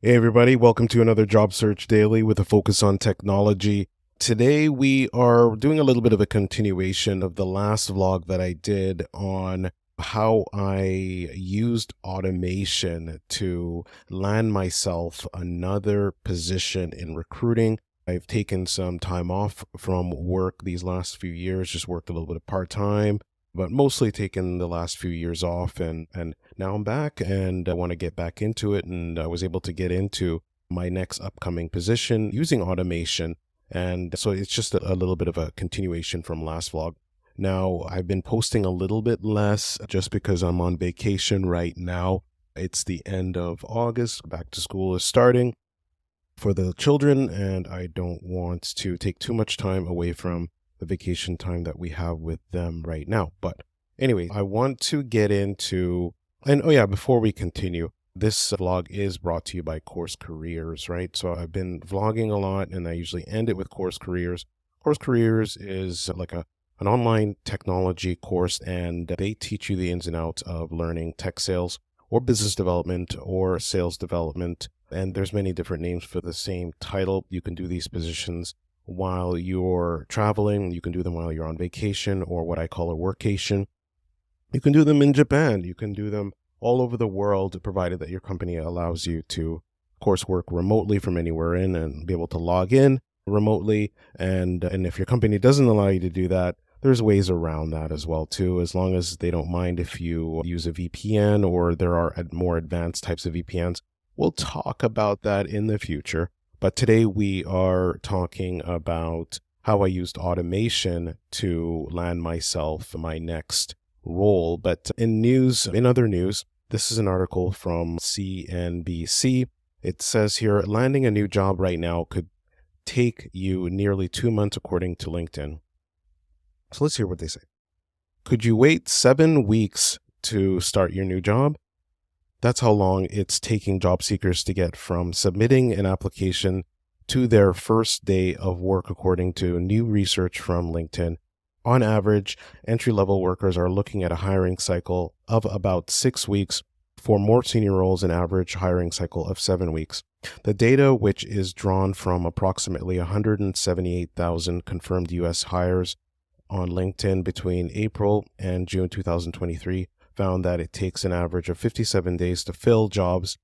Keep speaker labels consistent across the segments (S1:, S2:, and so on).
S1: Hey everybody, welcome to another Job Search Daily with a focus on technology. Today we are doing a little bit of a continuation of the last vlog that I did on how I used automation to land myself another position in recruiting. I've taken some time off from work these last few years, just worked a little bit of part-time, but mostly taken the last few years off, and now I'm back and I want to get back into it, and I was able to get into my next upcoming position using automation. And so it's just a little bit of a continuation from last vlog. Now, I've been posting a little bit less just because I'm on vacation right now. It's the end of August, back to school is starting for the children, and I don't want to take too much time away from the vacation time that we have with them right now. But anyway, I want to get into, and oh yeah, before we continue, this vlog is brought to you by Course Careers, right? So I've been vlogging a lot and I usually end it with Course Careers. Course Careers is like an online technology course, and they teach you the ins and outs of learning tech sales or business development or sales development. And there's many different names for the same title. You can do these positions while you're traveling. You can do them while you're on vacation, or what I call a workation. You can do them in Japan. You can do them all over the world, provided that your company allows you to, of course, work remotely from anywhere in and be able to log in remotely. And if your company doesn't allow you to do that, there's ways around that as well too, as long as they don't mind if you use a VPN, or there are more advanced types of VPNs. We'll talk about that in the future. But today we are talking about how I used automation to land myself my next role. But in other news, this is an article from CNBC. It says here, landing a new job right now could take you nearly 2 months according to LinkedIn. So let's hear what they say. Could you wait 7 weeks to start your new job? That's how long it's taking job seekers to get from submitting an application to their first day of work, according to new research from LinkedIn. On average, entry-level workers are looking at a hiring cycle of about 6 weeks. For more senior roles, an average hiring cycle of 7 weeks. The data, which is drawn from approximately 178,000 confirmed U.S. hires on LinkedIn between April and June 2023, found that it takes an average of 57 days to fill jobs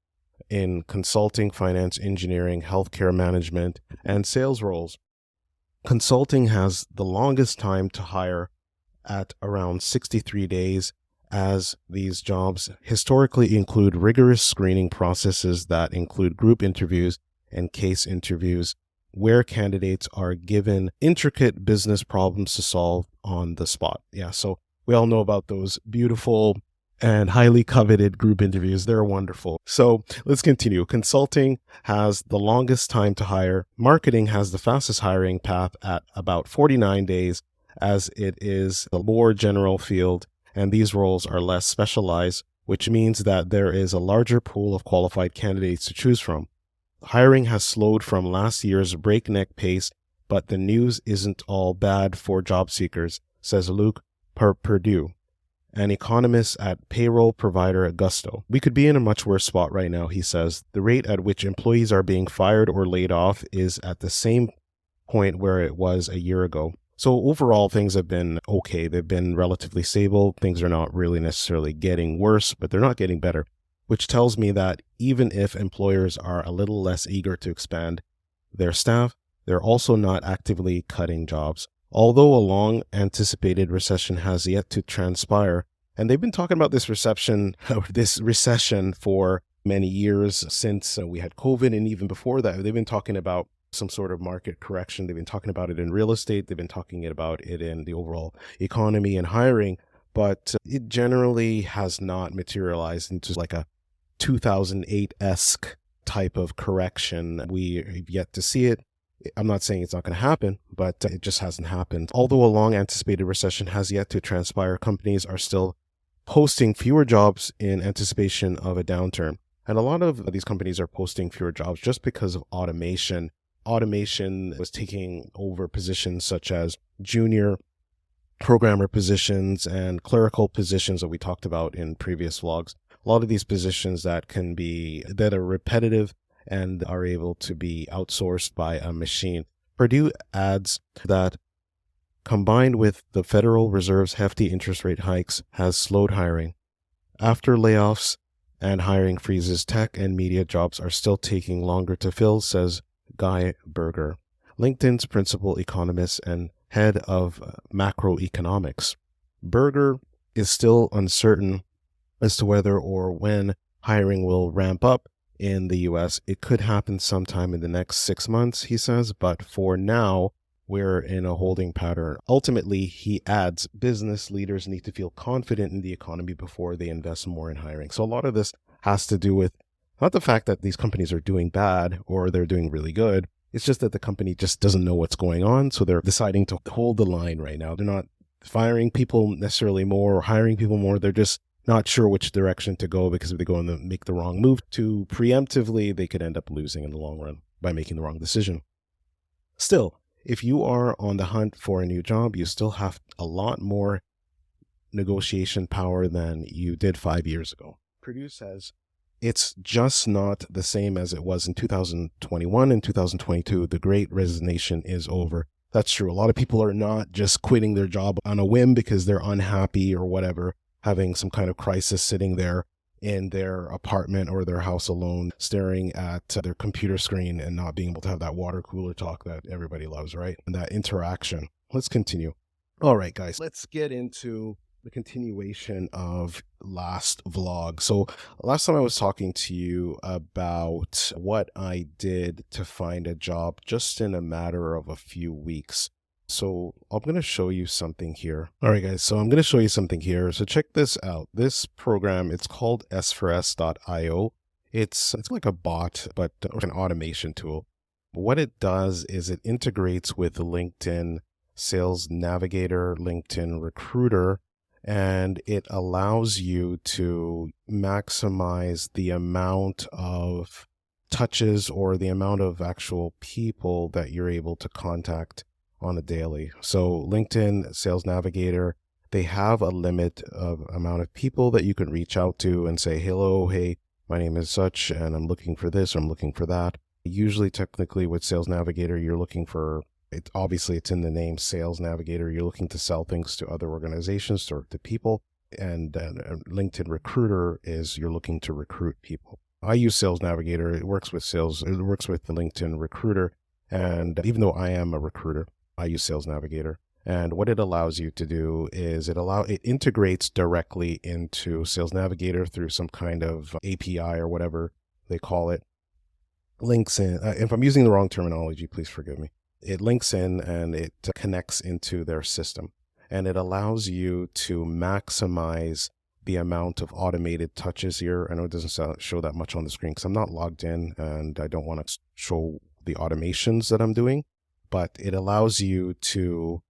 S1: in consulting, finance, engineering, healthcare management, and sales roles. Consulting has the longest time to hire at around 63 days, as these jobs historically include rigorous screening processes that include group interviews and case interviews, where candidates are given intricate business problems to solve on the spot. Yeah, so we all know about those beautiful and highly coveted group interviews. They're wonderful. So let's continue. Consulting has the longest time to hire. Marketing has the fastest hiring path at about 49 days, as it is the more general field, and these roles are less specialized, which means that there is a larger pool of qualified candidates to choose from. Hiring has slowed from last year's breakneck pace, but the news isn't all bad for job seekers, says Luke Perdue, an economist at payroll provider Gusto. We could be in a much worse spot right now, he says. The rate at which employees are being fired or laid off is at the same point where it was a year ago. So overall, things have been okay. They've been relatively stable. Things are not really necessarily getting worse, but they're not getting better, which tells me that even if employers are a little less eager to expand their staff, they're also not actively cutting jobs. Although a long-anticipated recession has yet to transpire, and they've been talking about this recession for many years since we had COVID, and even before that, they've been talking about some sort of market correction. They've been talking about it in real estate. They've been talking about it in the overall economy and hiring, but it generally has not materialized into like a 2008-esque type of correction. We've yet to see it. I'm not saying it's not going to happen, but it just hasn't happened. Although a long-anticipated recession has yet to transpire, companies are still posting fewer jobs in anticipation of a downturn. And a lot of these companies are posting fewer jobs just because of automation. Automation was taking over positions such as junior programmer positions and clerical positions that we talked about in previous vlogs. A lot of these positions that are repetitive and are able to be outsourced by a machine. Purdue adds that combined with the Federal Reserve's hefty interest rate hikes has slowed hiring. After layoffs and hiring freezes, tech and media jobs are still taking longer to fill, says Guy Berger, LinkedIn's principal economist and head of macroeconomics. Berger is still uncertain as to whether or when hiring will ramp up in the US. It could happen sometime in the next 6 months, he says, but for now, we're in a holding pattern. Ultimately, he adds, business leaders need to feel confident in the economy before they invest more in hiring. So a lot of this has to do with not the fact that these companies are doing bad or they're doing really good. It's just that the company just doesn't know what's going on. So they're deciding to hold the line right now. They're not firing people necessarily more or hiring people more. They're just not sure which direction to go, because if they go and make the wrong move too preemptively, they could end up losing in the long run by making the wrong decision. Still, if you are on the hunt for a new job, you still have a lot more negotiation power than you did 5 years ago. Purdue says it's just not the same as it was in 2021 and 2022. The Great Resignation is over. That's true. A lot of people are not just quitting their job on a whim because they're unhappy or whatever, having some kind of crisis sitting there in their apartment or their house alone, staring at their computer screen and not being able to have that water cooler talk that everybody loves, right? And that interaction. Let's continue. All right, guys, let's get into the continuation of last vlog. So last time I was talking to you about what I did to find a job just in a matter of a few weeks. So I'm going to show you something here. All right, guys, so I'm going to show you something here. So check this out. This program, it's called s4s.io. It's like a bot, but an automation tool. What it does is it integrates with LinkedIn Sales Navigator, LinkedIn Recruiter, and it allows you to maximize the amount of touches or the amount of actual people that you're able to contact on a daily. So LinkedIn Sales Navigator, they have a limit of amount of people that you can reach out to and say, hello, hey, my name is such, and I'm looking for this, or I'm looking for that. Usually, technically, with Sales Navigator, you're looking for, obviously it's in the name Sales Navigator, you're looking to sell things to other organizations or to people. And LinkedIn Recruiter is you're looking to recruit people. I use Sales Navigator. It works with the LinkedIn Recruiter. And even though I am a recruiter, I use Sales Navigator. And what it allows you to do is it integrates directly into Sales Navigator through some kind of API or whatever they call it. Links in, if I'm using the wrong terminology, please forgive me. It links in and it connects into their system. And it allows you to maximize the amount of automated touches here. I know it doesn't show that much on the screen because I'm not logged in and I don't want to show the automations that I'm doing. But it allows you to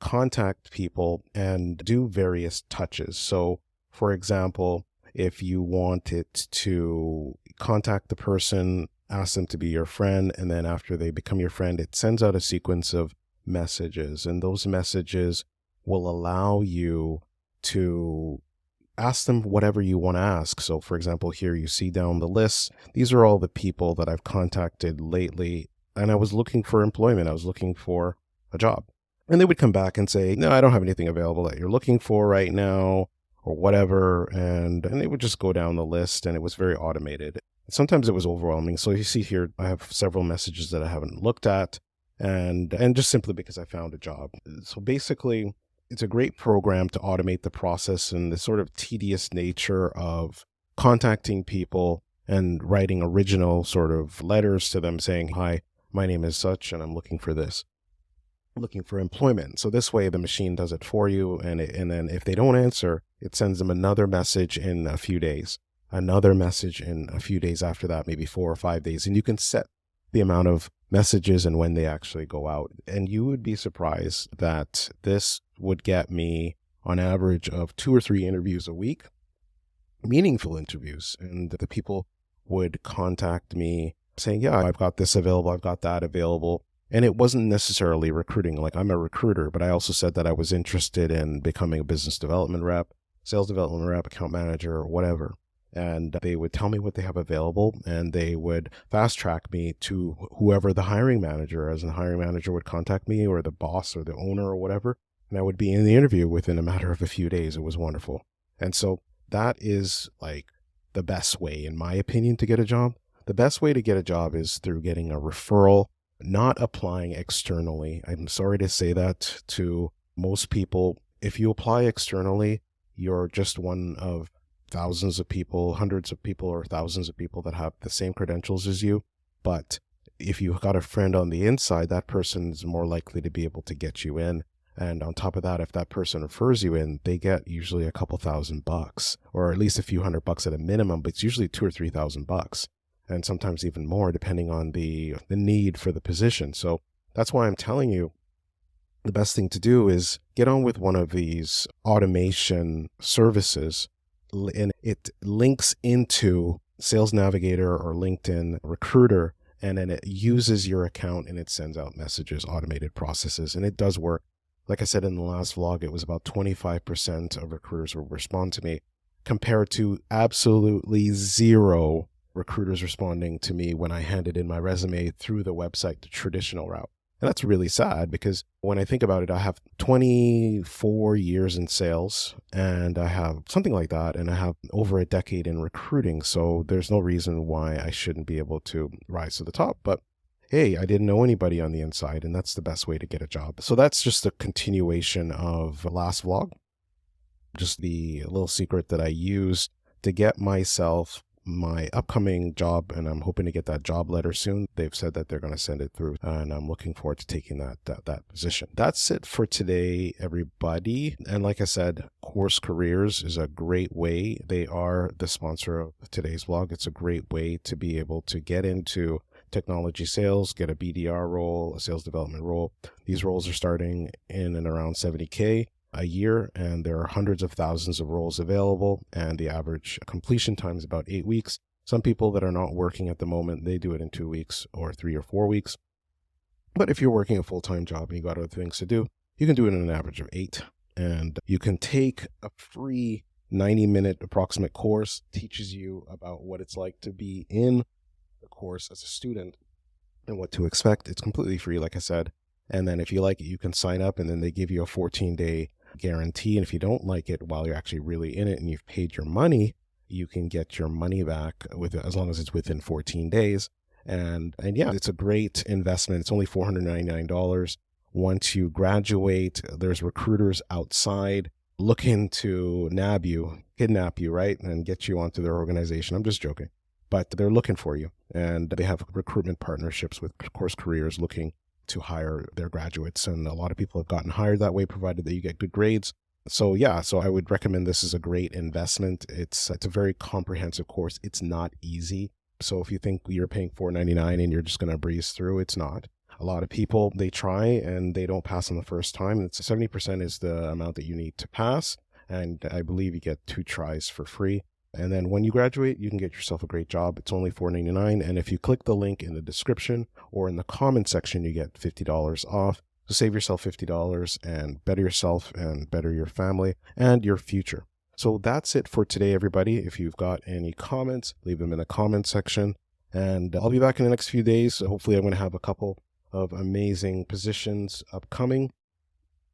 S1: contact people and do various touches. So, for example, if you wanted to contact the person, ask them to be your friend, and then after they become your friend, it sends out a sequence of messages. And those messages will allow you to ask them whatever you want to ask. So, for example, here you see down the list, these are all the people that I've contacted lately. And I was looking for employment. I was looking for a job. And they would come back and say, no, I don't have anything available that you're looking for right now or whatever. And they would just go down the list, and it was very automated. Sometimes it was overwhelming. So you see here, I have several messages that I haven't looked at and just simply because I found a job. So basically, it's a great program to automate the process and the sort of tedious nature of contacting people and writing original sort of letters to them saying, hi, my name is such, and I'm looking for this. I'm looking for employment. So this way the machine does it for you. And then if they don't answer, it sends them another message in a few days, another message in a few days after that, maybe 4 or 5 days. And you can set the amount of messages and when they actually go out. And you would be surprised that this would get me on average of 2 or 3 interviews a week, meaningful interviews. And the people would contact me saying, yeah, I've got this available, I've got that available. And it wasn't necessarily recruiting. Like, I'm a recruiter, but I also said that I was interested in becoming a business development rep, sales development rep, account manager, or whatever. and they would tell me what they have available, and they would fast track me to whoever the hiring manager is, and the hiring manager would contact me, or the boss or the owner or whatever, and I would be in the interview within a matter of a few days. It was wonderful. And so that is like the best way, in my opinion, to get a job. The best way to get a job is through getting a referral, not applying externally. I'm sorry to say that to most people. If you apply externally, you're just one of thousands of people, hundreds of people, or thousands of people that have the same credentials as you. But if you've got a friend on the inside, that person is more likely to be able to get you in. And on top of that, if that person refers you in, they get usually a couple $1,000, or at least a few $100 at a minimum, but it's usually $2,000 or $3,000, and sometimes even more depending on the need for the position. So that's why I'm telling you, the best thing to do is get on with one of these automation services, and it links into Sales Navigator or LinkedIn Recruiter, and then it uses your account and it sends out messages, automated processes, and it does work. Like I said in the last vlog, it was about 25% of recruiters will respond to me, compared to absolutely zero recruiters responding to me when I handed in my resume through the website, the traditional route. And that's really sad, because when I think about it, I have 24 years in sales, and I have something like that, and I have over a decade in recruiting. So there's no reason why I shouldn't be able to rise to the top. But hey, I didn't know anybody on the inside, and that's the best way to get a job. So that's just a continuation of the last vlog. Just the little secret that I used to get myself my upcoming job, and I'm hoping to get that job letter soon. They've said that they're going to send it through, and I'm looking forward to taking that position. That's it for today, everybody. And like I said, Course Careers is a great way. They are the sponsor of today's vlog. It's a great way to be able to get into technology sales, get a BDR role, a sales development role. These roles are starting in and around $70K a year, and there are hundreds of thousands of roles available, and the average completion time is about 8 weeks. Some people that are not working at the moment, they do it in 2 weeks or 3 or 4 weeks. But if you're working a full-time job and you got other things to do, you can do it in an average of 8. And you can take a free 90-minute approximate course, teaches you about what it's like to be in the course as a student and what to expect. It's completely free, like I said. And then if you like it, you can sign up, and then they give you a 14-day guarantee. And if you don't like it while you're actually really in it and you've paid your money, you can get your money back as long as it's within 14 days. And yeah, it's a great investment. It's only $499. Once you graduate, there's recruiters outside looking to kidnap you, right? And get you onto their organization. I'm just joking. But they're looking for you. And they have recruitment partnerships with Course Careers looking to hire their graduates. And a lot of people have gotten hired that way, provided that you get good grades. So yeah, so I would recommend this as a great investment. It's a very comprehensive course. It's not easy. So if you think you're paying $499 and you're just going to breeze through, it's not. A lot of people, they try and they don't pass on the first time. It's 70% is the amount that you need to pass. And I believe you get 2 tries for free. And then when you graduate, you can get yourself a great job. It's only $499. And if you click the link in the description or in the comment section, you get $50 off. So save yourself $50 and better yourself and better your family and your future. So that's it for today, everybody. If you've got any comments, leave them in the comment section. And I'll be back in the next few days. So hopefully I'm going to have a couple of amazing positions upcoming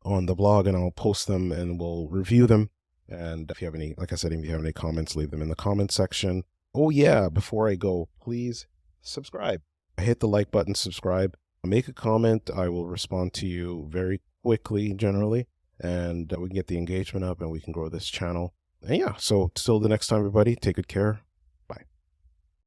S1: on the blog, and I'll post them and we'll review them. And if you have any, like I said, if you have any comments, leave them in the comment section. Oh yeah, before I go, please subscribe. Hit the like button, subscribe, make a comment. I will respond to you very quickly, generally, and we can get the engagement up and we can grow this channel. And yeah, so till the next time, everybody, take good care.